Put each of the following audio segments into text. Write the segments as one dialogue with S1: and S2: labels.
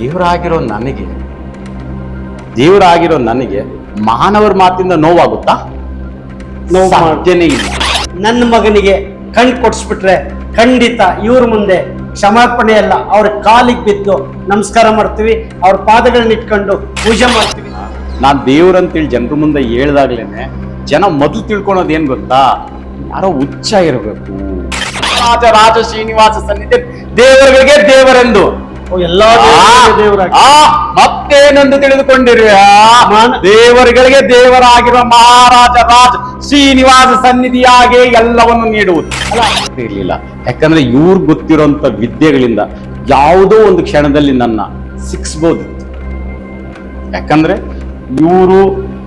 S1: ದೇವರಾಗಿರೋ ನನಗೆ ಮಾನವರ ಮಾತಿಂದ ನೋವಾಗುತ್ತಾ? ಸಾಧ್ಯನೇ ಇಲ್ಲ.
S2: ನನ್ನ ಮಗನಿಗೆ ಕಣ್ ಕೊಡಿಸ್ಬಿಟ್ರೆ ಖಂಡಿತ ಇವ್ರ ಮುಂದೆ ಕ್ಷಮಾಪಣೆ ಅಲ್ಲ, ಅವ್ರ ಕಾಲಿಗೆ ಬಿದ್ದು ನಮಸ್ಕಾರ ಮಾಡ್ತೀವಿ, ಅವ್ರ ಪಾದಗಳನ್ನ ಇಟ್ಕೊಂಡು ಪೂಜೆ ಮಾಡ್ತೀವಿ.
S1: ನಾನ್ ದೇವ್ರಂತೇಳಿ ಜನರ ಮುಂದೆ ಹೇಳ್ದಾಗ್ಲೇನೆ ಜನ ಮೊದಲು ತಿಳ್ಕೊಳೋದು ಏನ್ ಗೊತ್ತಾ? ಯಾರೋ ಹುಚ್ಚ ಇರಬೇಕು. ರಾಜ ಶ್ರೀನಿವಾಸ ಸನ್ನಿಧಿ ದೇವರುಗಳಿಗೆ ದೇವರೆಂದು
S2: ಎಲ್ಲಾ ದೇವರಾಗಿ
S1: ಮತ್ತೇನೆಂದು ತಿಳಿದುಕೊಂಡಿರುವ ದೇವರುಗಳಿಗೆ ದೇವರಾಗಿರುವ ಮಹಾರಾಜ ರಾಜ ಶ್ರೀನಿವಾಸ ಸನ್ನಿಧಿಯಾಗೆ ಎಲ್ಲವನ್ನು ನೀಡುವುದು ಇರ್ಲಿಲ್ಲ. ಯಾಕಂದ್ರೆ ಇವ್ರು ಗೊತ್ತಿರೋಂಥ ವಿದ್ಯೆಗಳಿಂದ ಯಾವುದೋ ಒಂದು ಕ್ಷಣದಲ್ಲಿ ನನ್ನ ಸಿಕ್ಸ್ಬೋದಿತ್ತು. ಯಾಕಂದ್ರೆ ಇವರು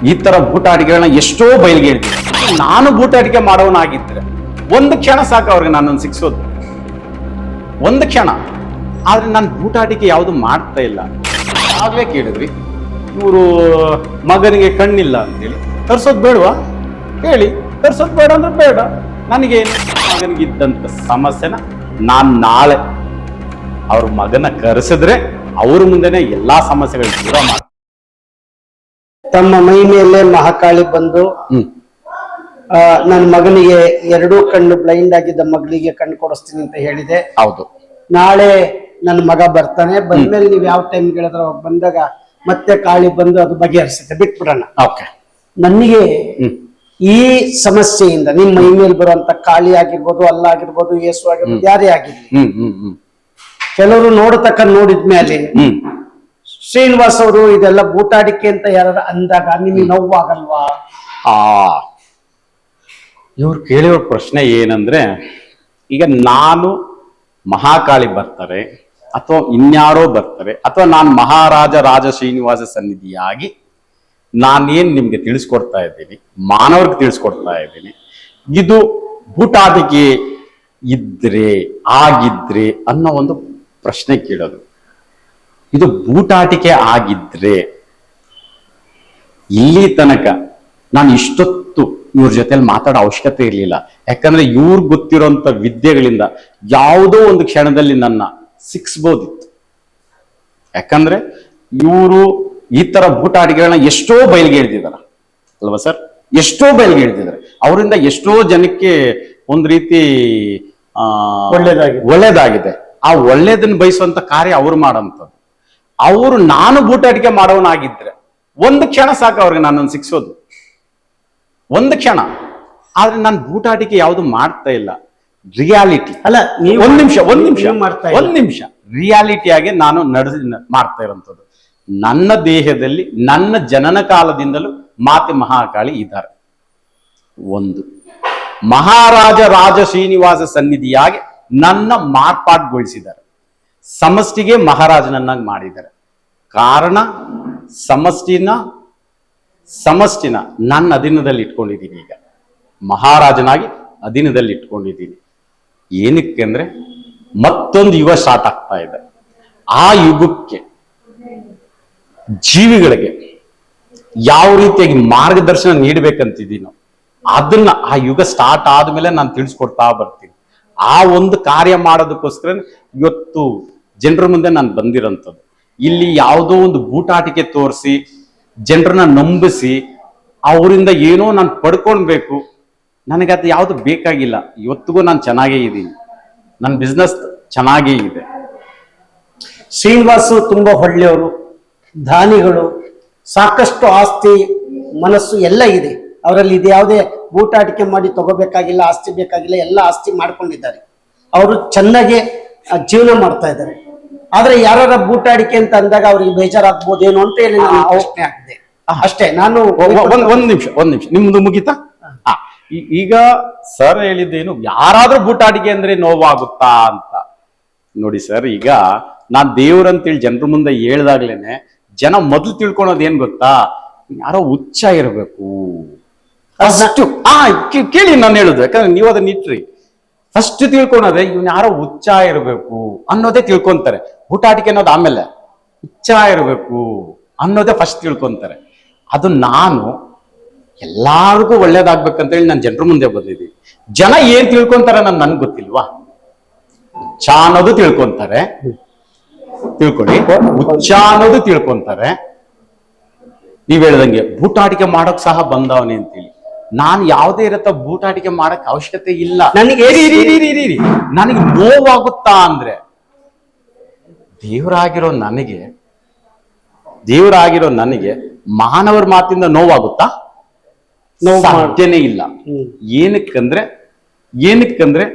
S1: ಈ ತರ ಬೂಟಾಟಿಕೆಗಳನ್ನ ಎಷ್ಟೋ ಬಯಲಿಗೆ ಹೇಳ್ತಿದ್ರು. ನಾನು ಬೂಟಾಟಿಕೆ ಮಾಡೋನಾಗಿದ್ರೆ ಒಂದು ಕ್ಷಣ ಸಾಕು ಅವ್ರಿಗೆ ನನ್ನನ್ನು ಸಿಕ್ಸೋದು, ಒಂದು ಕ್ಷಣ. ಆದ್ರೆ ನಾನು ಬೂಟಾಟಿಕೆ ಯಾವುದು ಮಾಡ್ತಾ ಇಲ್ಲ. ಆಗ್ಲೇ ಕೇಳಿದ್ರಿ ಇವರು ಮಗನಿಗೆ ಕಣ್ಣಿಲ್ಲ ಅಂತೇಳಿ, ತರ್ಸೋದು ಬೇಡವಾ ಹೇಳಿ? ತರ್ಸೋದು ಬೇಡ ಅಂದ್ರೆ ಬೇಡ. ನನಗೇನು ಮಗನಿಗಿದ್ದಂತ ಸಮಸ್ಯೆನ ನಾನ್ ನಾಳೆ ಅವ್ರ ಮಗನ ಕರೆಸಿದ್ರೆ ಅವ್ರ ಮುಂದೆನೆ ಎಲ್ಲಾ ಸಮಸ್ಯೆಗಳು ದೂರ ಮಾಡಿ.
S2: ತಮ್ಮ ಮೈ ಮೇಲೆ ಮಹಾಕಾಳಿ ಬಂದು ನನ್ನ ಮಗನಿಗೆ ಎರಡೂ ಕಣ್ಣು ಬ್ಲೈಂಡ್ ಆಗಿದ್ದ ಮಗಳಿಗೆ ಕಣ್ಣು ಕೊಡಿಸ್ತೀನಿ ಅಂತ ಹೇಳಿದೆ.
S1: ಹೌದು.
S2: ನಾಳೆ ನನ್ನ ಮಗ ಬರ್ತಾನೆ. ಬಂದ್ಮೇಲೆ ನೀವ್ ಯಾವ ಟೈಮ್ ಹೇಳಿದ್ರ ಬಂದಾಗ ಮತ್ತೆ ಕಾಳಿ ಬಂದು ಅದು ಬಗೆಹರಿಸುತ್ತೆ, ಬಿಟ್ಬಿಡೋಣ. ನನಗೆ ಈ ಸಮಸ್ಯೆಯಿಂದ ನಿಮ್ ಮೈ ಮೇಲೆ ಬರುವಂತ ಕಾಳಿ ಆಗಿರ್ಬೋದು, ಅಲ್ಲ ಆಗಿರ್ಬೋದು, ಯೇಸು ಆಗಿರ್ಬೋದು, ಯಾರೇ ಆಗಿರ್ಲಿ, ಕೆಲವರು ನೋಡಿದ್ಮೇಲೆ ಶ್ರೀನಿವಾಸ್ ಅವರು ಇದೆಲ್ಲ ಬೂಟಾಡಿಕೆ ಅಂತ ಯಾರು ಅಂದಾಗ ನಿಮಗೆ ನೋವಾಗಲ್ವಾ?
S1: ಇವ್ರು ಕೇಳಿರೋ ಪ್ರಶ್ನೆ ಏನಂದ್ರೆ, ಈಗ ನಾನು ಮಹಾಕಾಳಿ ಬರ್ತಾರೆ ಅಥವಾ ಇನ್ಯಾರೋ ಬರ್ತಾರೆ ಅಥವಾ ನಾನು ಮಹಾರಾಜ ರಾಜ ಶ್ರೀನಿವಾಸ ಸನ್ನಿಧಿಯಾಗಿ ನಾನೇನ್ ನಿಮ್ಗೆ ತಿಳಿಸ್ಕೊಡ್ತಾ ಇದ್ದೀನಿ, ಮಾನವರಿಗೆ ತಿಳಿಸ್ಕೊಡ್ತಾ ಇದ್ದೀನಿ. ಇದು ಬೂಟಾಟಿಕೆ ಇದ್ರೆ ಆಗಿದ್ರೆ ಅನ್ನೋ ಒಂದು ಪ್ರಶ್ನೆ ಕೇಳೋದು. ಇದು ಬೂಟಾಟಿಕೆ ಆಗಿದ್ರೆ ಇಲ್ಲಿ ತನಕ ನಾನು ಇಷ್ಟೊತ್ತು ಇವ್ರ ಜೊತೆಲಿ ಮಾತಾಡೋ ಅವಶ್ಯಕತೆ ಇರಲಿಲ್ಲ. ಯಾಕಂದ್ರೆ ಇವ್ರು ಗೊತ್ತಿರೋಂಥ ವಿದ್ಯೆಗಳಿಂದ ಯಾವುದೋ ಒಂದು ಕ್ಷಣದಲ್ಲಿ ನನ್ನ ಸಿಕ್ಸ್ಬೋದಿತ್ತು. ಯಾಕಂದ್ರೆ ಇವರು ಈ ತರ ಬೂಟಾಟಿಕೆಗಳನ್ನ ಎಷ್ಟೋ ಬಯಲಿಗೆ ಹೇಳ್ತಿದಾರ ಅಲ್ವಾ ಸರ್? ಎಷ್ಟೋ ಬಯಲಿಗೆ ಹೇಳ್ತಿದ್ದಾರೆ. ಅವರಿಂದ ಎಷ್ಟೋ ಜನಕ್ಕೆ ಒಂದ್ ರೀತಿ ಒಳ್ಳೇದಾಗಿದೆ. ಆ ಒಳ್ಳೇದನ್ನ ಬಯಸುವಂತ ಕಾರ್ಯ ಅವ್ರು ಮಾಡೋಂಥದ್ದು. ಅವರು ನಾನು ಬೂಟಾಟಿಕೆ ಮಾಡೋನಾಗಿದ್ರೆ ಒಂದು ಕ್ಷಣ ಸಾಕು ಅವ್ರಿಗೆ ನನ್ನನ್ನು ಸಿಕ್ಸೋದು, ಒಂದು ಕ್ಷಣ. ಆದ್ರೆ ನಾನು ಬೂಟಾಟಿಕೆ ಯಾವುದು ಮಾಡ್ತಾ ಇಲ್ಲ. ರಿಯಾಲಿಟಿ
S2: ಅಲ್ಲ,
S1: ಒಂದ್ ನಿಮಿಷ ರಿಯಾಲಿಟಿಯಾಗಿ ನಾನು ಮಾಡ್ತಾ ಇರೋಂಥದ್ದು. ನನ್ನ ದೇಹದಲ್ಲಿ ನನ್ನ ಜನನ ಕಾಲದಿಂದಲೂ ಮಾತೆ ಮಹಾಕಾಳಿ ಇದ್ದಾರೆ. ಒಂದು ಮಹಾರಾಜ ರಾಜ ಶ್ರೀನಿವಾಸ ಸನ್ನಿಧಿಯಾಗಿ ನನ್ನ ಮಾರ್ಪಾಡುಗೊಳಿಸಿದ್ದಾರೆ. ಸಮಷ್ಟಿಗೆ ಮಹಾರಾಜನನ್ನಾಗಿ ಮಾಡಿದ್ದಾರೆ. ಕಾರಣ ಸಮಷ್ಟಿನ ನನ್ನ ಅಧೀನದಲ್ಲಿ ಇಟ್ಕೊಂಡಿದ್ದೀನಿ. ಈಗ ಮಹಾರಾಜನಾಗಿ ಅಧೀನದಲ್ಲಿ ಇಟ್ಕೊಂಡಿದ್ದೀನಿ. ಏನಕ್ಕೆ ಅಂದ್ರೆ ಮತ್ತೊಂದು ಯುಗ ಸ್ಟಾರ್ಟ್ ಆಗ್ತಾ ಇದೆ. ಆ ಯುಗಕ್ಕೆ ಜೀವಿಗಳಿಗೆ ಯಾವ ರೀತಿಯಾಗಿ ಮಾರ್ಗದರ್ಶನ ನೀಡಬೇಕಂತಿದ್ದೀನೋ ಅದನ್ನ ಆ ಯುಗ ಸ್ಟಾರ್ಟ್ ಆದ್ಮೇಲೆ ನಾನು ತಿಳಿಸ್ಕೊಡ್ತಾ ಬರ್ತೀನಿ. ಆ ಒಂದು ಕಾರ್ಯ ಮಾಡೋದಕ್ಕೋಸ್ಕರ ಇವತ್ತು ಜನರ ಮುಂದೆ ನಾನು ಬಂದಿರೋಂಥದ್ದು. ಇಲ್ಲಿ ಯಾವುದೋ ಒಂದು ಬೂಟಾಟಿಕೆ ತೋರಿಸಿ ಜನರನ್ನ ನಂಬಿಸಿ ಅವರಿಂದ ಏನೋ ನಾನು ಪಡ್ಕೊಳ್ಬೇಕು, ನನಗದು ಯಾವುದು ಬೇಕಾಗಿಲ್ಲ. ಇವತ್ತಿಗೂ ನಾನು ಚೆನ್ನಾಗೇ ಇದ್ದೀನಿ, ನನ್ನ ಬಿಸ್ನೆಸ್ ಚೆನ್ನಾಗೇ ಇದೆ.
S2: ಶ್ರೀನಿವಾಸು ತುಂಬಾ ಒಳ್ಳೆಯವರು, ದಾನಿಗಳು, ಸಾಕಷ್ಟು ಆಸ್ತಿ ಮನಸ್ಸು ಎಲ್ಲ ಇದೆ ಅವರಲ್ಲಿ. ಇದು ಯಾವುದೇ ಬೂಟಾಟಿಕೆ ಮಾಡಿ ತಗೋಬೇಕಾಗಿಲ್ಲ, ಆಸ್ತಿ ಬೇಕಾಗಿಲ್ಲ, ಎಲ್ಲ ಆಸ್ತಿ ಮಾಡ್ಕೊಂಡಿದ್ದಾರೆ. ಅವರು ಚೆನ್ನಾಗಿ ಜೀವನ ಮಾಡ್ತಾ ಇದ್ದಾರೆ. ಆದ್ರೆ ಯಾರ ಬೂಟಾಟಿಕೆ ಅಂತ ಅಂದಾಗ ಅವ್ರಿಗೆ ಬೇಜಾರಾಗ್ಬೋದೇನೋ ಅಂತ ಹೇಳಿ ನಾನು ಯೋಚನೆ ಆಗ್ತದೆ ಅಷ್ಟೇ. ನಾನು
S1: ಒಂದ್ ನಿಮಿಷ ನಿಮ್ದು ಮುಗಿತಾ? ಈಗ ಸರ್ ಹೇಳಿದ್ದೇನು, ಯಾರಾದ್ರೂ ಬೂಟಾಟಿಕೆ ಅಂದ್ರೆ ನೋವಾಗುತ್ತಾ ಅಂತ. ನೋಡಿ ಸರ್, ಈಗ ನಾನ್ ದೇವ್ರಂತೇಳಿ ಜನರ ಮುಂದೆ ಹೇಳ್ದಾಗ್ಲೇನೆ ಜನ ಮೊದಲು ತಿಳ್ಕೊಳೋದು ಏನ್ ಗೊತ್ತಾ? ಯಾರೋ ಹುಚ್ಚ ಇರಬೇಕು. ಕೇಳಿ ನಾನು ಹೇಳುದು, ಯಾಕಂದ್ರೆ ನೀವು ಅದನ್ನ ಇಟ್ರಿ. ಫಸ್ಟ್ ತಿಳ್ಕೊಳೋದೆ ಇವ್ನ ಯಾರೋ ಹುಚ್ಚ ಇರಬೇಕು ಅನ್ನೋದೇ ತಿಳ್ಕೊಂತಾರೆ. ಬೂಟಾಟಿಕೆ ಅನ್ನೋದು ಆಮೇಲೆ, ಹುಚ್ಚ ಇರಬೇಕು ಅನ್ನೋದೇ ಫಸ್ಟ್ ತಿಳ್ಕೊಂತಾರೆ. ಅದು ನಾನು ಎಲ್ಲಾರ್ಗೂ ಒಳ್ಳೇದಾಗ್ಬೇಕಂತ ಹೇಳಿ ನಾನು ಜನರ ಮುಂದೆ ಬಂದಿದ್ದೀನಿ. ಜನ ಏನ್ ತಿಳ್ಕೊಂತಾರೆ ನನ್ಗೆ ಗೊತ್ತಿಲ್ವಾ? ಹುಚ್ಚ ಅನ್ನೋದು ತಿಳ್ಕೊಂತಾರೆ, ತಿಳ್ಕೊಳ್ಳಿ, ಹುಚ್ಚ ಅನ್ನೋದು ತಿಳ್ಕೊಂತಾರೆ. ನೀವ್ ಹೇಳ್ದಂಗೆ ಬೂಟಾಟಿಕೆ ಮಾಡಕ್ ಸಹ ಬಂದವನೇ ಅಂತೇಳಿ. ನಾನು ಯಾವುದೇ ರೀತಿ ಬೂಟಾಟಿಕೆ ಮಾಡಕ್ ಅವಶ್ಯಕತೆ ಇಲ್ಲ.
S2: ನನಗೆ
S1: ನನಗೆ ನೋವಾಗುತ್ತಾ ಅಂದ್ರೆ ದೇವರಾಗಿರೋ ನನಗೆ ಮಾನವರ ಮಾತಿಂದ ನೋವಾಗುತ್ತಾ? ಸಾಧ್ಯನೇ ಇಲ್ಲ. ಏನಕ್ಕಂದ್ರೆ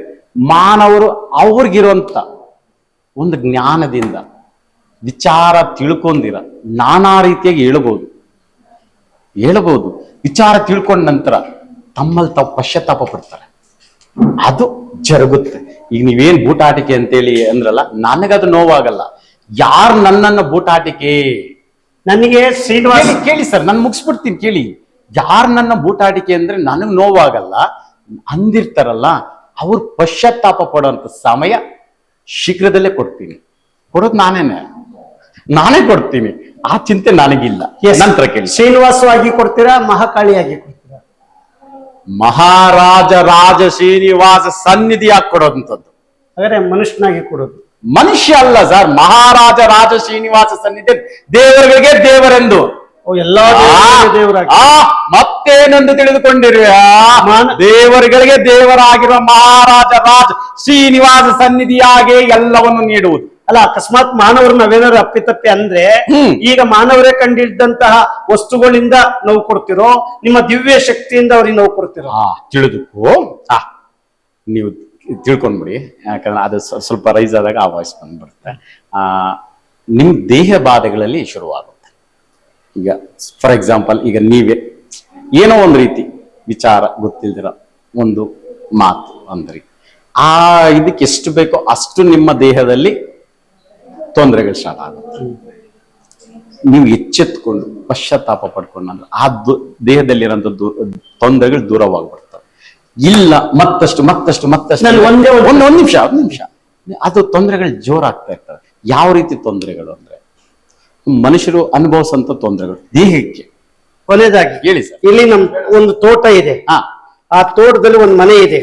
S1: ಮಾನವರು ಅವ್ರಿಗಿರುವಂತ ಒಂದು ಜ್ಞಾನದಿಂದ ವಿಚಾರ ತಿಳ್ಕೊಂಡಿರ ನಾನಾ ರೀತಿಯಾಗಿ ಹೇಳಬಹುದು. ವಿಚಾರ ತಿಳ್ಕೊಂಡ ನಂತರ ತಮ್ಮಲ್ಲಿ ತಾವು ಪಶ್ಚಾತ್ತಾಪ ಪಡ್ತಾರೆ. ಅದು ಜರುಗುತ್ತೆ. ಈಗ ನೀವೇನ್ ಬೂಟಾಟಿಕೆ ಅಂತೇಳಿ ಅಂದ್ರಲ್ಲ, ನನಗದು ನೋವಾಗಲ್ಲ. ಯಾರು ನನ್ನನ್ನ ಬೂಟಾಟಿಕೆ,
S2: ನನಗೆ ಶ್ರೀನಿವಾಸ್
S1: ಕೇಳಿ ಸರ್, ನಾನು ಮುಗಿಸ್ಬಿಡ್ತೀನಿ ಕೇಳಿ. ಯಾರು ನನ್ನ ಬೂಟಾಟಿಕೆ ಅಂದ್ರೆ ನನಗ್ ನೋವಾಗಲ್ಲ ಅಂದಿರ್ತಾರಲ್ಲ, ಅವ್ರು ಪಶ್ಚಾತ್ತಾಪ ಪಡುವಂತ ಸಮಯ ಶೀಘ್ರದಲ್ಲೇ ಕೊಡೋದು ನಾನೇ ಕೊಡ್ತೀನಿ. ಆ ಚಿಂತೆ ನನಗಿಲ್ಲ. ನಂತರ ಕೇಳಿ,
S2: ಶ್ರೀನಿವಾಸವಾಗಿ ಕೊಡ್ತೀರಾ, ಮಹಾಕಾಳಿಯಾಗಿ ಕೊಡ್ತೀರಾ?
S1: ಮಹಾರಾಜ ರಾಜ ಶ್ರೀನಿವಾಸ ಸನ್ನಿಧಿಯಾಗಿ ಕೊಡೋದಂಥದ್ದು.
S2: ಹಾಗಾದ್ರೆ ಮನುಷ್ಯನಾಗಿ ಕೊಡೋದು.
S1: ಮನುಷ್ಯ ಅಲ್ಲ ಸರ್, ಮಹಾರಾಜ ರಾಜ ಶ್ರೀನಿವಾಸ ಸನ್ನಿಧಿ ದೇವರಿಗೆ ದೇವರೆಂದು.
S2: ಎಲ್ಲಾ ದೇವರಾಗಿ
S1: ಮತ್ತೇನೆಂದು ತಿಳಿದುಕೊಂಡಿರುವ ದೇವರುಗಳಿಗೆ ದೇವರಾಗಿರುವ ಮಹಾರಾಜ ರಾಜ ಶ್ರೀನಿವಾಸ ಸನ್ನಿಧಿಯಾಗಿ ಎಲ್ಲವನ್ನು ನೀಡುವುದು.
S2: ಅಲ್ಲ, ಅಕಸ್ಮಾತ್ ಮಾನವರು ನಾವೇನಾದ್ರು ಅಪ್ಪಿತಪ್ಪಿ ಅಂದ್ರೆ ಈಗ ಮಾನವರೇ ಕಂಡಿದ್ದಂತಹ ವಸ್ತುಗಳಿಂದ ನಾವು ಕೊಡ್ತಿರೋ, ನಿಮ್ಮ ದಿವ್ಯ ಶಕ್ತಿಯಿಂದ ಅವ್ರಿಗೆ ನಾವು ಕೊಡ್ತಿರೋ?
S1: ತಿಳಿದುಕೋ, ನೀವು ತಿಳ್ಕೊಂಡ್ಬಿಡಿ. ಯಾಕಂದ್ರೆ ಅದು ಸ್ವಲ್ಪ ರೈಸ್ ಆದಾಗ ಆ ವಾಯ್ಸ್ ಬಂದ್ಬಿಡುತ್ತೆ. ನಿಮ್ ದೇಹ ಬಾಧೆಗಳಲ್ಲಿ ಶುರುವಾಗುತ್ತೆ. ಈಗ ಫಾರ್ ಎಕ್ಸಾಂಪಲ್, ಈಗ ನೀವೇ ಏನೋ ಒಂದು ರೀತಿ ವಿಚಾರ ಗೊತ್ತಿಲ್ದಿರ ಒಂದು ಮಾತು ಅಂದ್ರಿ, ಇದಕ್ಕೆ ಎಷ್ಟು ಬೇಕೋ ಅಷ್ಟು ನಿಮ್ಮ ದೇಹದಲ್ಲಿ ತೊಂದರೆಗಳು ಸ್ಟಾರ್ಟ್ ಆಗುತ್ತೆ. ನೀವು ಎಚ್ಚೆತ್ಕೊಂಡು ಪಶ್ಚಾತ್ತಾಪ ಪಡ್ಕೊಂಡು ಆ ದೇಹದಲ್ಲಿರೋಂಥ ತೊಂದರೆಗಳು ದೂರವಾಗ್ಬಿಡ್ತವೆ. ಇಲ್ಲ ಮತ್ತಷ್ಟು ಒಂದ್ ನಿಮಿಷ ಅದು ತೊಂದರೆಗಳು ಜೋರಾಗ್ತಾ ಇರ್ತವೆ. ಯಾವ ರೀತಿ ತೊಂದರೆಗಳು ಅಂದ್ರೆ, ಮನುಷ್ಯರು ಅನುಭವಿಸಂತ ತೊಂದರೆಗಳು ದೇಹಕ್ಕೆ.
S2: ಕೊನೆಯದಾಗಿ
S1: ಹೇಳಿ ಸರ್,
S2: ಇಲ್ಲಿ ನಮ್ ಒಂದು ತೋಟ ಇದೆ, ಆ ತೋಟದಲ್ಲಿ ಒಂದು ಮನೆ ಇದೆ.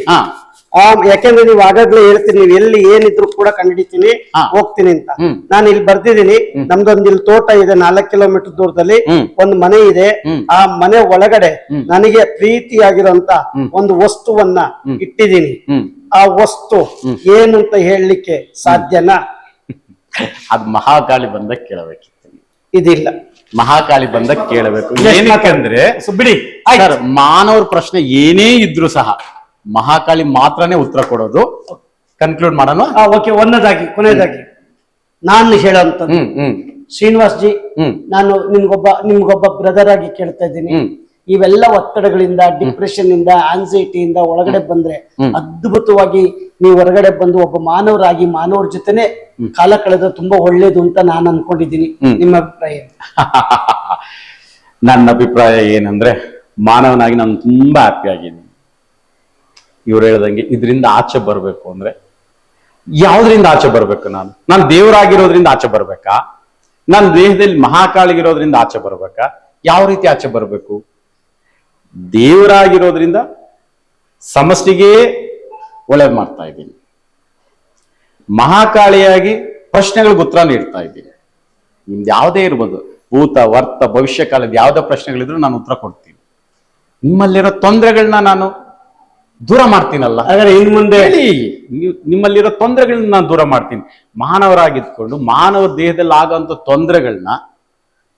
S2: ಯಾಕೆಂದ್ರೆ ನೀವು ಆಗಾಗ್ಲೇ ಹೇಳ್ತೀನಿ, ನೀವು ಎಲ್ಲಿ ಏನಿದ್ರು ಕೂಡ ಕಂಡಿಡಿತೀನಿ, ಹೋಗ್ತೀನಿ ಅಂತ. ನಾನು ಇಲ್ಲಿ ಬರ್ದಿದ್ದೀನಿ, ನಮ್ದೊಂದು ಇಲ್ಲಿ ತೋಟ ಇದೆ, 4 ಕಿಲೋಮೀಟರ್ ದೂರದಲ್ಲಿ ಒಂದು ಮನೆ ಇದೆ. ಆ ಮನೆ ಒಳಗಡೆ ನನಗೆ ಪ್ರೀತಿಯಾಗಿರುವಂತ ಒಂದು ವಸ್ತುವನ್ನ ಇಟ್ಟಿದ್ದೀನಿ. ಆ ವಸ್ತು ಏನು ಅಂತ ಹೇಳಲಿಕ್ಕೆ ಸಾಧ್ಯನಾ?
S1: ಅದು ಮಹಾಕಾಳಿ ಬಂದಾಗ ಕೇಳಬೇಕಿತ್ತು.
S2: ಇದಿಲ್ಲ,
S1: ಮಹಾಕಾಳಿ ಬಂದಾಗ ಕೇಳಬೇಕು. ಏನಕ್ಕಂದ್ರೆ ಬಿಡಿ, ಮಾನವರ ಪ್ರಶ್ನೆ ಏನೇ ಇದ್ರು ಸಹ ಮಹಾಕಾಳಿ ಮಾತ್ರನೇ ಉತ್ತರ ಕೊಡೋದು. ಕನ್ಕ್ಲೂಡ್ ಮಾಡೋಣ.
S2: ಓಕೆ, ಕೊನೆಯದಾಗಿ ನಾನು ಹೇಳೋಂಥದ್ದು, ಶ್ರೀನಿವಾಸ್ ಜಿ, ನಾನು ನಿಮ್ಗೊಬ್ಬ ಬ್ರದರ್ ಆಗಿ ಕೇಳ್ತಾ ಇದ್ದೀನಿ. ಇವೆಲ್ಲ ಒತ್ತಡಗಳಿಂದ, ಡಿಪ್ರೆಷನ್ ಇಂದ, ಆನ್ಸೈಟಿಯಿಂದ ಒಳಗಡೆ ಬಂದ್ರೆ ಅದ್ಭುತವಾಗಿ ನೀವು ಹೊರಗಡೆ ಬಂದು ಒಬ್ಬ ಮಾನವರಾಗಿ ಮಾನವರ ಜೊತೆನೆ ಕಾಲ ಕಳೆದ್ರೆ ತುಂಬಾ ಒಳ್ಳೇದು ಅಂತ ನಾನು ಅನ್ಕೊಂಡಿದ್ದೀನಿ. ನಿಮ್ಮ ಅಭಿಪ್ರಾಯ?
S1: ನನ್ನ ಅಭಿಪ್ರಾಯ ಏನಂದ್ರೆ, ಮಾನವನಾಗಿ ನಾನು ತುಂಬಾ ಹ್ಯಾಪಿ ಆಗಿದ್ದೀನಿ. ಇವ್ರು ಹೇಳ್ದಂಗೆ ಇದರಿಂದ ಆಚೆ ಬರ್ಬೇಕು ಅಂದ್ರೆ ಯಾವ್ದ್ರಿಂದ ಆಚೆ ಬರ್ಬೇಕು? ನಾನು ದೇವರಾಗಿರೋದ್ರಿಂದ ಆಚೆ ಬರ್ಬೇಕಾ? ನನ್ನ ದೇಹದಲ್ಲಿ ಮಹಾಕಾಳಿಗಿರೋದ್ರಿಂದ ಆಚೆ ಬರ್ಬೇಕಾ? ಯಾವ ರೀತಿ ಆಚೆ ಬರ್ಬೇಕು? ದೇವರಾಗಿರೋದ್ರಿಂದ ಸಮಷ್ಟಿಗೆ ಒಳ್ಳೇದು ಮಾಡ್ತಾ ಇದ್ದೀನಿ. ಮಹಾಕಾಳಿಯಾಗಿ ಪ್ರಶ್ನೆಗಳಿಗೆ ಉತ್ತರ ನೀಡ್ತಾ ಇದ್ದೀನಿ. ನಿಮ್ದು ಯಾವುದೇ ಇರ್ಬೋದು, ಭೂತ ವರ್ತ ಭವಿಷ್ಯ ಕಾಲದ ಯಾವುದೇ ಪ್ರಶ್ನೆಗಳಿದ್ರು ನಾನು ಉತ್ತರ ಕೊಡ್ತೀನಿ. ನಿಮ್ಮಲ್ಲಿರೋ ತೊಂದರೆಗಳನ್ನ ನಾನು ದೂರ ಮಾಡ್ತೀನಲ್ಲ.
S2: ಹಾಗಾದ್ರೆ ಇನ್ ಮುಂದೆ
S1: ನಿಮ್ಮಲ್ಲಿರೋ ತೊಂದರೆಗಳನ್ನ ನಾನು ದೂರ ಮಾಡ್ತೀನಿ. ಮಾನವರಾಗಿದ್ಕೊಂಡು ಮಾನವ ದೇಹದಲ್ಲಿ ಆಗೋಂಥ ತೊಂದರೆಗಳನ್ನ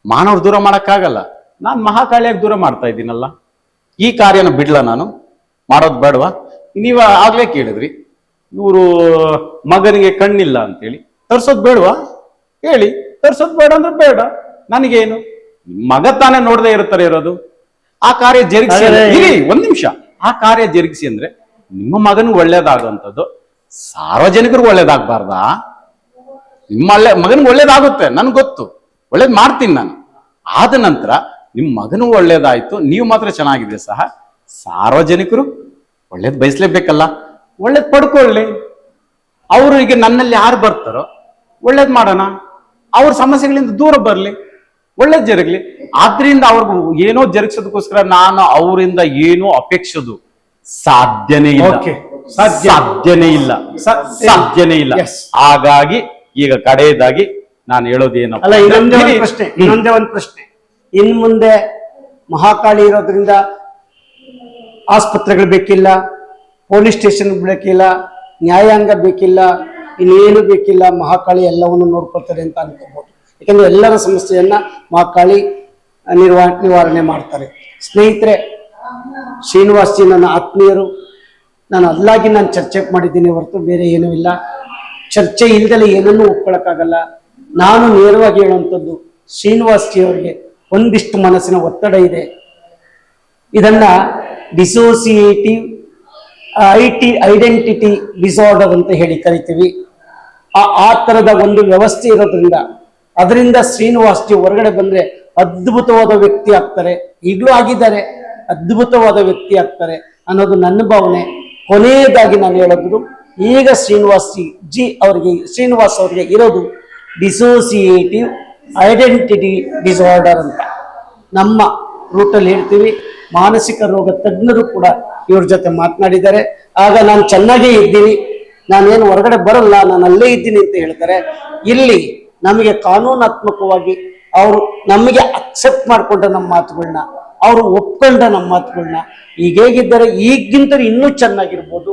S1: ಮಾನವರು ದೂರ ಮಾಡಕ್ಕಾಗಲ್ಲ. ನಾನು ಮಹಾಕಾಳಿಯಾಗಿ ದೂರ ಮಾಡ್ತಾ ಇದ್ದೀನಲ್ಲ. ಈ ಕಾರ್ಯನ ಬಿಡ್ಲ ನಾನು? ಮಾಡೋದು ಬೇಡವಾ? ನೀವ ಆಗ್ಲೇ ಕೇಳಿದ್ರಿ, ಇವರು ಮಗನಿಗೆ ಕಣ್ಣಿಲ್ಲ ಅಂತೇಳಿ. ತರ್ಸೋದ್ ಬೇಡವಾ? ಹೇಳಿ, ತರ್ಸೋದ್ ಬೇಡ ಅಂದ್ರೆ ಬೇಡ, ನನಗೇನು? ಮಗ ತಾನೇ ನೋಡದೆ ಇರೋದು. ಆ ಕಾರ್ಯ ಜರುಗಿಸಿ, ಒಂದ್ ನಿಮಿಷ, ಆ ಕಾರ್ಯ ಜರುಗಿಸಿ ಅಂದ್ರೆ ನಿಮ್ಮ ಮಗನಿಗೆ ಒಳ್ಳೇದಾಗುವಂಥದ್ದು ಸಾರ್ವಜನಿಕರಿಗೂ ಒಳ್ಳೇದಾಗಬಾರ್ದಾ? ನಿಮ್ಮ ಮಗನಿಗೆ ಒಳ್ಳೇದಾಗುತ್ತೆ, ನನ್ಗೆ ಗೊತ್ತು, ಒಳ್ಳೇದ್ ಮಾಡ್ತೀನಿ ನಾನು. ಆದ ನಂತರ ನಿಮ್ ಮಗನೂ ಒಳ್ಳೇದಾಯ್ತು, ನೀವು ಮಾತ್ರ ಚೆನ್ನಾಗಿದ್ರೆ ಸಹ ಸಾರ್ವಜನಿಕರು ಒಳ್ಳೇದ್ ಬಯಸ್ಲೇಬೇಕಲ್ಲ. ಒಳ್ಳೇದ್ ಪಡ್ಕೊಳ್ಳಿ. ಅವರು ಈಗ ನನ್ನಲ್ಲಿ ಯಾರು ಬರ್ತಾರೋ ಒಳ್ಳೇದ್ ಮಾಡೋಣ, ಅವ್ರ ಸಮಸ್ಯೆಗಳಿಂದ ದೂರ ಬರ್ಲಿ, ಒಳ್ಳೇದ್ ಜರುಗ್ಲಿ. ಆದ್ರಿಂದ ಅವ್ರಿಗೂ ಏನೋ ಜರುಗಿಸೋದಕ್ಕೋಸ್ಕರ ನಾನು ಅವರಿಂದ ಏನೋ ಅಪೇಕ್ಷಿಸೋದು ಸಾಧ್ಯನೇ ಇಲ್ಲ. ಸಾಧ್ಯನೇ ಇಲ್ಲ. ಹಾಗಾಗಿ ಈಗ ಕಡೆಯದಾಗಿ ನಾನು ಹೇಳೋದೇನಪ್ಪ
S2: ಅಲ್ಲ, ಇನ್ನೊಂದೇ
S1: ಅಂದ್ರೆ-
S2: ಒಂದು ಪ್ರಶ್ನೆ, ಇನ್ನೊಂದೇ ಒಂದು ಪ್ರಶ್ನೆ. ಇನ್ ಮುಂದೆ ಮಹಾಕಾಳಿ ಇರೋದ್ರಿಂದ ಆಸ್ಪತ್ರೆಗಳು ಬೇಕಿಲ್ಲ, ಪೊಲೀಸ್ ಸ್ಟೇಷನ್ ಬೇಕಿಲ್ಲ, ನ್ಯಾಯಾಂಗ ಬೇಕಿಲ್ಲ, ಇನ್ನೇನು ಬೇಕಿಲ್ಲ, ಮಹಾಕಾಳಿ ಎಲ್ಲವನ್ನು ನೋಡ್ಕೊಳ್ತಾರೆ ಅಂತ ಅನ್ಕೋಬಹುದು. ಯಾಕಂದ್ರೆ ಎಲ್ಲರ ಸಮಸ್ಯೆಯನ್ನ ಮಹಾಕಾಳಿ ನಿವಾರಣೆ ಮಾಡ್ತಾರೆ. ಸ್ನೇಹಿತರೆ, ಶ್ರೀನಿವಾಸ್ ಜಿ ನನ್ನ ಆತ್ಮೀಯರು. ನಾನು ನಾನು ಚರ್ಚೆ ಮಾಡಿದ್ದೀನಿ ಹೊರತು ಬೇರೆ ಏನೂ ಇಲ್ಲ. ಚರ್ಚೆ ಇಲ್ದಲೆ ಏನನ್ನೂ ಒಪ್ಕೊಳಕ್ಕಾಗಲ್ಲ. ನಾನು ನೇರವಾಗಿ ಹೇಳುವಂಥದ್ದು, ಶ್ರೀನಿವಾಸ್ ಜಿ ಅವರಿಗೆ ಒಂದಿಷ್ಟು ಮನಸ್ಸಿನ ಒತ್ತಡ ಇದೆ. ಇದನ್ನ ಡಿಸೋಸಿಯೇಟಿವ್ ಐಡೆಂಟಿಟಿ ಡಿಸಾರ್ಡರ್ ಅಂತ ಹೇಳಿ ಕರಿತೀವಿ. ಆ ತರದ ಒಂದು ವ್ಯವಸ್ಥೆ ಇರೋದ್ರಿಂದ ಅದರಿಂದ ಶ್ರೀನಿವಾಸ್ ಜಿ ಹೊರಗಡೆ ಬಂದ್ರೆ ಅದ್ಭುತವಾದ ವ್ಯಕ್ತಿ ಆಗ್ತಾರೆ, ಈಗಲೂ ಆಗಿದ್ದಾರೆ, ಅದ್ಭುತವಾದ ವ್ಯಕ್ತಿ ಆಗ್ತಾರೆ ಅನ್ನೋದು ನನ್ನ ಭಾವನೆ. ಕೊನೆಯದಾಗಿ ನಾನು ಹೇಳೋದು, ಈಗ ಶ್ರೀನಿವಾಸ್ ಅವರಿಗೆ ಇರೋದು ಡಿಸೋಸಿಯೇಟಿವ್ ಐಡೆಂಟಿಟಿ ಡಿಸಾರ್ಡರ್ ಅಂತ ನಮ್ಮ ರೂಟಲ್ಲಿ ಹೇಳ್ತೀವಿ. ಮಾನಸಿಕ ರೋಗ ತಜ್ಞರು ಕೂಡ ಇವ್ರ ಜೊತೆ ಮಾತನಾಡಿದ್ದಾರೆ. ಆಗ ನಾನು ಚೆನ್ನಾಗೇ ಇದ್ದೀನಿ, ನಾನೇನು ಹೊರಗಡೆ ಬರಲ್ಲ, ನಾನು ಅಲ್ಲೇ ಇದ್ದೀನಿ ಅಂತ ಹೇಳ್ತಾರೆ. ಇಲ್ಲಿ ನಮಗೆ ಕಾನೂನಾತ್ಮಕವಾಗಿ ಅವರು ನಮಗೆ ಅಕ್ಸೆಪ್ಟ್ ಮಾಡಿಕೊಂಡ ನಮ್ಮ ಮಾತುಗಳನ್ನ, ಅವರು ಒಪ್ಕೊಂಡ ನಮ್ಮ ಮಾತುಗಳನ್ನ, ಈಗ ಹೇಗಿದ್ದಾರೆ ಈಗಿಂತ ಇನ್ನೂ ಚೆನ್ನಾಗಿರ್ಬೋದು,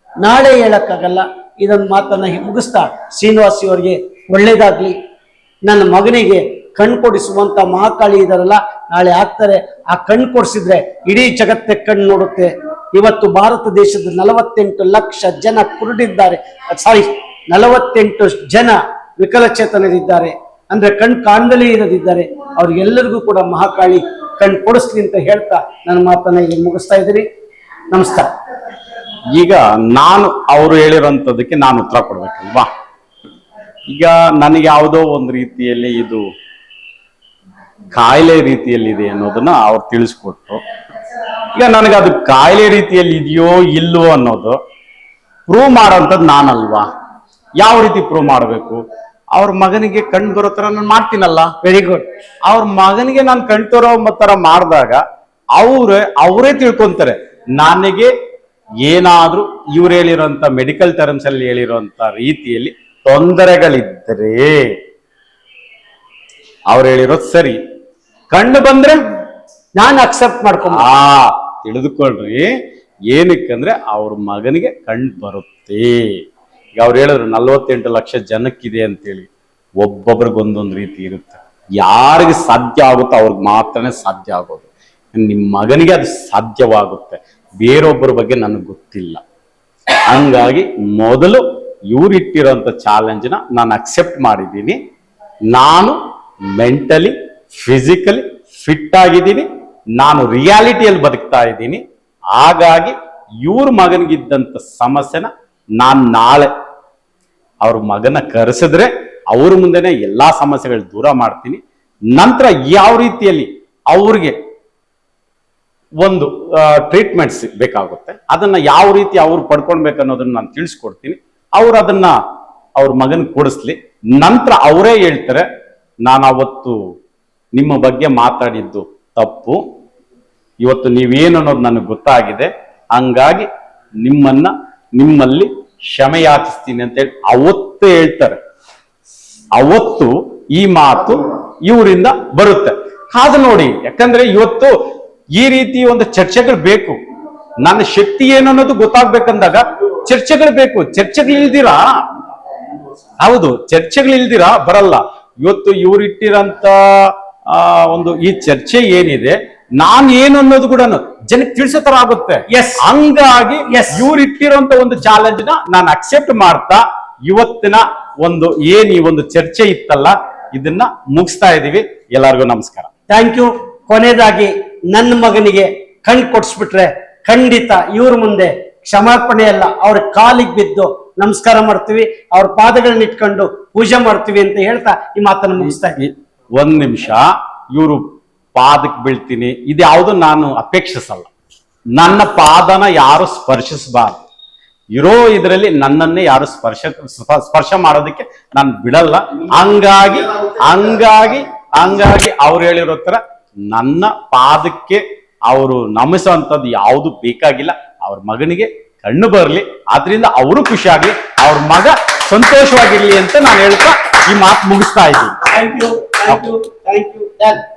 S2: ನಾಳೆ ಹೇಳಕ್ಕಾಗಲ್ಲ. ಇದೊಂದು ಮಾತನ್ನ ಮುಗಿಸ್ತಾ ಶ್ರೀನಿವಾಸಿ ಅವರಿಗೆ ಒಳ್ಳೇದಾಗ್ಲಿ. ನನ್ನ ಮಗನಿಗೆ ಕಣ್ಣು ಕೊಡಿಸುವಂತ ಮಹಾಕಾಳಿ ಇದಾರಲ್ಲ, ನಾಳೆ ಆಗ್ತಾರೆ. ಆ ಕಣ್ಣು ಕೊಡಿಸಿದ್ರೆ ಇಡೀ ಜಗತ್ತೆ ಕಣ್ಣು ನೋಡುತ್ತೆ. ಇವತ್ತು ಭಾರತ ದೇಶದ 48 ಲಕ್ಷ ಜನ ಕುರುಡಿದ್ದಾರೆ, 48 ಜನ ವಿಕಲಚೇತನರಿದ್ದಾರೆ, ಅಂದ್ರೆ ಕಣ್ ಕಾಣದಲೇ ಇರೋದಿದ್ದಾರೆ. ಅವ್ರಿಗೆಲ್ಲರಿಗೂ ಕೂಡ ಮಹಾಕಾಳಿ ಕಣ್ ಕೊಡಿಸ್ಲಿ ಅಂತ ಹೇಳ್ತಾ ನನ್ನ ಮಾತನ್ನ ಇಲ್ಲಿ ಮುಗಿಸ್ತಾ ಇದ್ದೀನಿ. ನಮಸ್ಕಾರ.
S1: ಈಗ ನಾನು ಅವರು ಹೇಳಿರೋಂಥದ್ದಕ್ಕೆ ನಾನು ಉತ್ತರ ಕೊಡ್ಬೇಕಲ್ವಾ? ಈಗ ನನಗೆ ಯಾವುದೋ ಒಂದು ರೀತಿಯಲ್ಲಿ ಇದು ಕಾಯಿಲೆ ರೀತಿಯಲ್ಲಿ ಇದೆ ಅನ್ನೋದನ್ನ ಅವ್ರು ತಿಳಿಸ್ಕೊಟ್ರು. ಈಗ ನನಗೆ ಅದು ಕಾಯಿಲೆ ರೀತಿಯಲ್ಲಿ ಇದೆಯೋ ಇಲ್ವೋ ಅನ್ನೋದು ಪ್ರೂವ್ ಮಾಡೋಂಥದ್ದು ನಾನಲ್ವಾ? ಯಾವ ರೀತಿ ಪ್ರೂವ್ ಮಾಡಬೇಕು? ಅವ್ರ ಮಗನಿಗೆ ಕಣ್ ಬರೋ ತರ ನಾನು ಮಾಡ್ತೀನಲ್ಲ.
S2: Very good.
S1: ಅವ್ರ ಮಗನಿಗೆ ನಾನು ಕಣ್ ತರೋ ತರ ಮಾಡಿದಾಗ ಅವರೇ ತಿಳ್ಕೊಂತಾರೆ ನನಗೆ ಏನಾದ್ರೂ ಇವ್ರು ಹೇಳಿರೋಂಥ ಮೆಡಿಕಲ್ ಟರ್ಮ್ಸ್ ಅಲ್ಲಿ ಹೇಳಿರೋಂಥ ರೀತಿಯಲ್ಲಿ ತೊಂದರೆಗಳಿದ್ರೆ ಅವ್ರು ಹೇಳಿರೋದು ಸರಿ, ಕಣ್ಣು ಬಂದ್ರೆ
S2: ನಾನು ಅಕ್ಸೆಪ್ಟ್ ಮಾಡ್ಕೊಂಡು
S1: ತಿಳಿದುಕೊಳ್ರಿ. ಏನಕ್ಕಂದ್ರೆ ಅವ್ರ ಮಗನಿಗೆ ಕಣ್ಣು ಬರುತ್ತೆ. ಈಗ ಅವ್ರು ಹೇಳಿದ್ರು 48 ಲಕ್ಷ ಜನಕ್ಕಿದೆ ಅಂತೇಳಿ. ಒಬ್ಬೊಬ್ರಿಗೆ ಒಂದೊಂದು ರೀತಿ ಇರುತ್ತೆ. ಯಾರಿಗೆ ಸಾಧ್ಯ ಆಗುತ್ತೋ ಅವ್ರಿಗೆ ಮಾತ್ರನೇ ಸಾಧ್ಯ ಆಗೋದು. ನಿಮ್ಮ ಮಗನಿಗೆ ಅದು ಸಾಧ್ಯವಾಗುತ್ತೆ, ಬೇರೊಬ್ಬರ ಬಗ್ಗೆ ನನಗೆ ಗೊತ್ತಿಲ್ಲ. ಹಂಗಾಗಿ ಮೊದಲು ಇವ್ರು ಇಟ್ಟಿರೋಂಥ ಚಾಲೆಂಜ್ನ ನಾನು ಅಕ್ಸೆಪ್ಟ್ ಮಾಡಿದ್ದೀನಿ. ನಾನು ಮೆಂಟಲಿ ಫಿಸಿಕಲಿ ಫಿಟ್ ಆಗಿದ್ದೀನಿ, ನಾನು ರಿಯಾಲಿಟಿಯಲ್ಲಿ ಬದುಕ್ತಾ ಇದ್ದೀನಿ. ಹಾಗಾಗಿ ಇವ್ರ ಮಗನಿಗಿದ್ದಂಥ ಸಮಸ್ಯೆನ ನಾನು ನಾಳೆ ಅವ್ರ ಮಗನ ಕರೆಸಿದ್ರೆ ಅವ್ರ ಮುಂದೆನೆ ಎಲ್ಲಾ ಸಮಸ್ಯೆಗಳು ದೂರ ಮಾಡ್ತೀನಿ. ನಂತರ ಯಾವ ರೀತಿಯಲ್ಲಿ ಅವ್ರಿಗೆ ಒಂದು ಟ್ರೀಟ್ಮೆಂಟ್ಸ್ ಬೇಕಾಗುತ್ತೆ, ಅದನ್ನ ಯಾವ ರೀತಿ ಅವ್ರು ಪಡ್ಕೊಳ್ಬೇಕು ಅನ್ನೋದನ್ನ ನಾನು ತಿಳಿಸ್ಕೊಡ್ತೀನಿ. ಅವ್ರು ಅದನ್ನ ಅವ್ರ ಮಗನ ಕೊಡಿಸ್ಲಿ. ನಂತರ ಅವರೇ ಹೇಳ್ತಾರೆ, ನಾನು ಅವತ್ತು ನಿಮ್ಮ ಬಗ್ಗೆ ಮಾತಾಡಿದ್ದು ತಪ್ಪು, ಇವತ್ತು ನೀವೇನು ಅನ್ನೋದು ನನಗೆ ಗೊತ್ತಾಗಿದೆ, ಹಂಗಾಗಿ ನಿಮ್ಮಲ್ಲಿ ಕ್ಷಮೆ ಯಾಚಿಸ್ತೀನಿ ಅಂತ ಹೇಳಿ ಅವತ್ತೇ ಹೇಳ್ತಾರೆ. ಅವತ್ತು ಈ ಮಾತು ಇವರಿಂದ ಬರುತ್ತೆ. ಕಾದು ನೋಡಿ. ಯಾಕಂದ್ರೆ ಇವತ್ತು ಈ ರೀತಿ ಒಂದು ಚರ್ಚೆಗಳು ಬೇಕು. ನನ್ನ ಶಕ್ತಿ ಏನು ಅನ್ನೋದು ಗೊತ್ತಾಗ್ಬೇಕಂದಾಗ ಚರ್ಚೆಗಳು ಬೇಕು. ಚರ್ಚೆಗಳಿಲ್ದಿರಾ ಹೌದು, ಚರ್ಚೆಗಳಿಲ್ದಿರಾ ಬರಲ್ಲ. ಇವತ್ತು ಇವ್ರು ಇಟ್ಟಿರಂತ ಒಂದು ಈ ಚರ್ಚೆ ಏನಿದೆ, ನಾನು ಏನು ಅನ್ನೋದು ಕೂಡ ಜನಕ್ಕೆ ತಿಳಿಸೋ ತರ ಆಗುತ್ತೆ. ಹಂಗಾಗಿ ಇವ್ರು ಇಟ್ಟಿರೋಂತ ಒಂದು ಚಾಲೆಂಜ್ ನ ನಾನು ಅಕ್ಸೆಪ್ಟ್ ಮಾಡ್ತಾ ಇವತ್ತಿನ ಒಂದು ಈ ಒಂದು ಚರ್ಚೆ ಇತ್ತಲ್ಲ, ಇದನ್ನ ಮುಗಿಸ್ತಾ ಇದೀವಿ. ಎಲ್ಲರಿಗೂ ನಮಸ್ಕಾರ.
S2: Thank you. ಕೊನೆಯದಾಗಿ ನನ್ನ ಮಗನಿಗೆ ಕಣ್ ಕೊಡ್ಸ್ಬಿಟ್ರೆ ಖಂಡಿತ ಇವ್ರ ಮುಂದೆ ಕ್ಷಮಾಪಣೆ ಅಲ್ಲ, ಅವ್ರ ಕಾಲಿಗೆ ಬಿದ್ದು ನಮಸ್ಕಾರ ಮಾಡ್ತೀವಿ, ಅವ್ರ ಪಾದಗಳನ್ನ ಇಟ್ಕೊಂಡು ಪೂಜೆ ಮಾಡ್ತೀವಿ ಅಂತ ಹೇಳ್ತಾ ಈ ಮಾತನ್ನು ಮುಗಿಸ್ತಾ ಇದ್ದೀನಿ.
S1: ಒಂದ್ ನಿಮಿಷ, ಇವರು ಪಾದಕ್ಕೆ ಬೀಳ್ತೀನಿ ಇದು ಯಾವುದು ನಾನು ಅಪೇಕ್ಷಿಸಲ್ಲ. ನನ್ನ ಪಾದನ ಯಾರು ಸ್ಪರ್ಶಿಸಬಾರ್ದು. ಇರೋ ಇದರಲ್ಲಿ ನನ್ನನ್ನೇ ಯಾರು ಸ್ಪರ್ಶ ಮಾಡೋದಕ್ಕೆ ನಾನು ಬಿಡಲ್ಲ. ಹಂಗಾಗಿ ಅವ್ರು ಹೇಳಿರೋ ತರ ನನ್ನ ಪಾದಕ್ಕೆ ಅವರು ನಮಿಸುವಂಥದ್ದು ಯಾವುದು ಬೇಕಾಗಿಲ್ಲ. ಅವ್ರ ಮಗನಿಗೆ ಕಣ್ಣು ಬರಲಿ, ಆದ್ರಿಂದ ಅವರು ಖುಷಿ ಆಗ್ಲಿ, ಅವ್ರ ಮಗ ಸಂತೋಷವಾಗಿರ್ಲಿ ಅಂತ ನಾನು ಹೇಳ್ತಾ ಈ ಮಾತು ಮುಗಿಸ್ತಾ ಇದ್ದೀನಿ.
S2: Thank you thank you thank you